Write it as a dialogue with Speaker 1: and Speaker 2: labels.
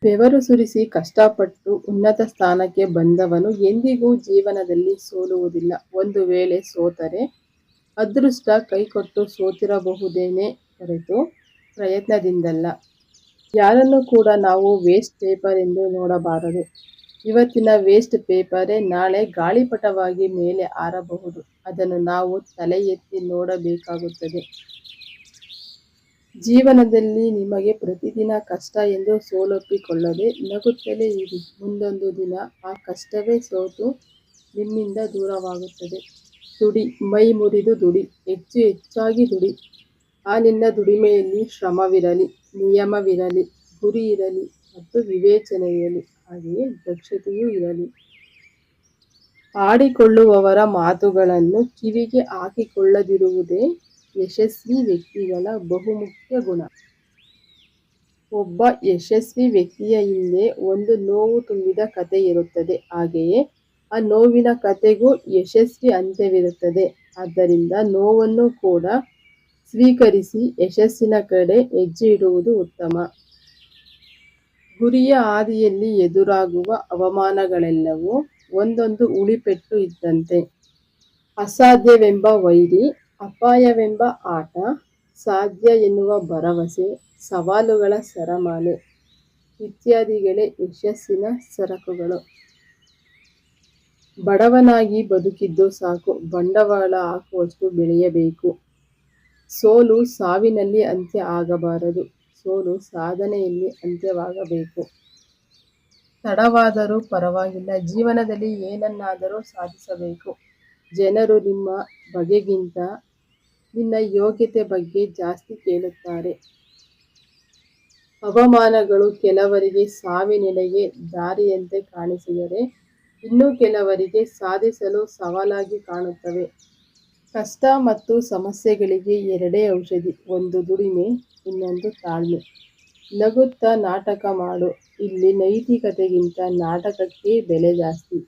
Speaker 1: ಬೆವರು ಸುರಿಸಿ ಕಷ್ಟಪಟ್ಟು ಉನ್ನತ ಸ್ಥಾನಕ್ಕೆ ಬಂದವನು ಎಂದಿಗೂ ಜೀವನದಲ್ಲಿ ಸೋಲುವುದಿಲ್ಲ. ಒಂದು ವೇಳೆ ಸೋತರೆ ಅದೃಷ್ಟ ಕೈಕೊಟ್ಟು ಸೋತಿರಬಹುದೇನೇ ಹೊರತು ಪ್ರಯತ್ನದಿಂದಲ್ಲ. ಯಾರನ್ನು ಕೂಡ ನಾವು ವೇಸ್ಟ್ ಪೇಪರ್ ಎಂದು ನೋಡಬಾರದು. ಇವತ್ತಿನ ವೇಸ್ಟ್ ಪೇಪರೇ ನಾಳೆ ಗಾಳಿಪಟವಾಗಿ ಮೇಲೆ ಹಾರಬಹುದು. ಅದನ್ನು ನಾವು ತಲೆ ಎತ್ತಿ ನೋಡಬೇಕಾಗುತ್ತದೆ. ಜೀವನದಲ್ಲಿ ನಿಮಗೆ ಪ್ರತಿದಿನ ಕಷ್ಟ ಎಂದು ಸೋಲೊಪ್ಪಿಕೊಳ್ಳದೆ ನಗುತ್ತಲೇ ಇರಿ. ಮುಂದೊಂದು ದಿನ ಆ ಕಷ್ಟವೇ ಸೋತು ನಿಮ್ಮಿಂದ ದೂರವಾಗುತ್ತದೆ. ದುಡಿ, ಮೈ ಮುರಿದು ದುಡಿ, ಹೆಚ್ಚು ಹೆಚ್ಚಾಗಿ ದುಡಿ. ಆ ನಿನ್ನ ದುಡಿಮೆಯಲ್ಲಿ ಶ್ರಮವಿರಲಿ, ನಿಯಮವಿರಲಿ, ಗುರಿ ಇರಲಿ ಮತ್ತು ವಿವೇಚನೆ ಇರಲಿ, ಹಾಗೆಯೇ ದಕ್ಷತೆಯೂ ಇರಲಿ. ಆಡಿಕೊಳ್ಳುವವರ ಮಾತುಗಳನ್ನು ಕಿವಿಗೆ ಹಾಕಿಕೊಳ್ಳದಿರುವುದೇ ಯಶಸ್ವಿ ವ್ಯಕ್ತಿಗಳ ಬಹುಮುಖ್ಯ ಗುಣ. ಒಬ್ಬ ಯಶಸ್ವಿ ವ್ಯಕ್ತಿಯ ಹಿಂದೆ ಒಂದು ನೋವು ತುಂಬಿದ ಕತೆ ಇರುತ್ತದೆ. ಹಾಗೆಯೇ ಆ ನೋವಿನ ಕತೆಗೂ ಯಶಸ್ವಿ ಅಂತ್ಯವಿರುತ್ತದೆ. ಆದ್ದರಿಂದ ನೋವನ್ನು ಕೂಡ ಸ್ವೀಕರಿಸಿ ಯಶಸ್ಸಿನ ಕಡೆ ಹೆಜ್ಜೆ ಇಡುವುದು ಉತ್ತಮ. ಗುರಿಯ ಹಾದಿಯಲ್ಲಿ ಎದುರಾಗುವ ಅವಮಾನಗಳೆಲ್ಲವೂ ಒಂದೊಂದು ಉಳಿಪೆಟ್ಟು ಇದ್ದಂತೆ. ಅಸಾಧ್ಯವೆಂಬ ವೈರಿ, ಅಪಾಯವೆಂಬ ಆಟ, ಸಾಧ್ಯ ಎನ್ನುವ ಭರವಸೆ, ಸವಾಲುಗಳ ಸರಮಾಲೆ ಇತ್ಯಾದಿಗಳೇ ಯಶಸ್ಸಿನ ಸರಕುಗಳು. ಬಡವನಾಗಿ ಬದುಕಿದ್ದು ಸಾಕು, ಬಂಡವಾಳ ಹಾಕುವಷ್ಟು ಬೆಳೆಯಬೇಕು. ಸೋಲು ಸಾವಿನಲ್ಲಿ ಅಂತ್ಯ ಆಗಬಾರದು, ಸೋಲು ಸಾಧನೆಯಲ್ಲಿ ಅಂತ್ಯವಾಗಬೇಕು. ತಡವಾದರೂ ಪರವಾಗಿಲ್ಲ, ಜೀವನದಲ್ಲಿ ಏನನ್ನಾದರೂ ಸಾಧಿಸಬೇಕು. ಜನರು ನಿಮ್ಮ ಬಗೆಗಿಂತ ನಿನ್ನ ಯೋಗ್ಯತೆ ಬಗ್ಗೆ ಜಾಸ್ತಿ ಕೇಳುತ್ತಾರೆ. ಅವಮಾನಗಳು ಕೆಲವರಿಗೆ ಸಾವಿನೆಡೆಗೆ ದಾರಿಯಂತೆ ಕಾಣಿಸಿದರೆ, ಇನ್ನು ಕೆಲವರಿಗೆ ಸಾಧಿಸಲು ಸವಾಲಾಗಿ ಕಾಣುತ್ತವೆ. ಕಷ್ಟ ಮತ್ತು ಸಮಸ್ಯೆಗಳಿಗೆ ಎರಡೇ ಔಷಧಿ, ಒಂದು ದುಡಿಮೆ, ಇನ್ನೊಂದು ತಾಳ್ಮೆ. ನಗುತ್ತಾ ನಾಟಕ ಮಾಡು. ಇಲ್ಲಿ ನೈತಿಕತೆಗಿಂತ ನಾಟಕಕ್ಕೆ ಬೆಲೆ ಜಾಸ್ತಿ.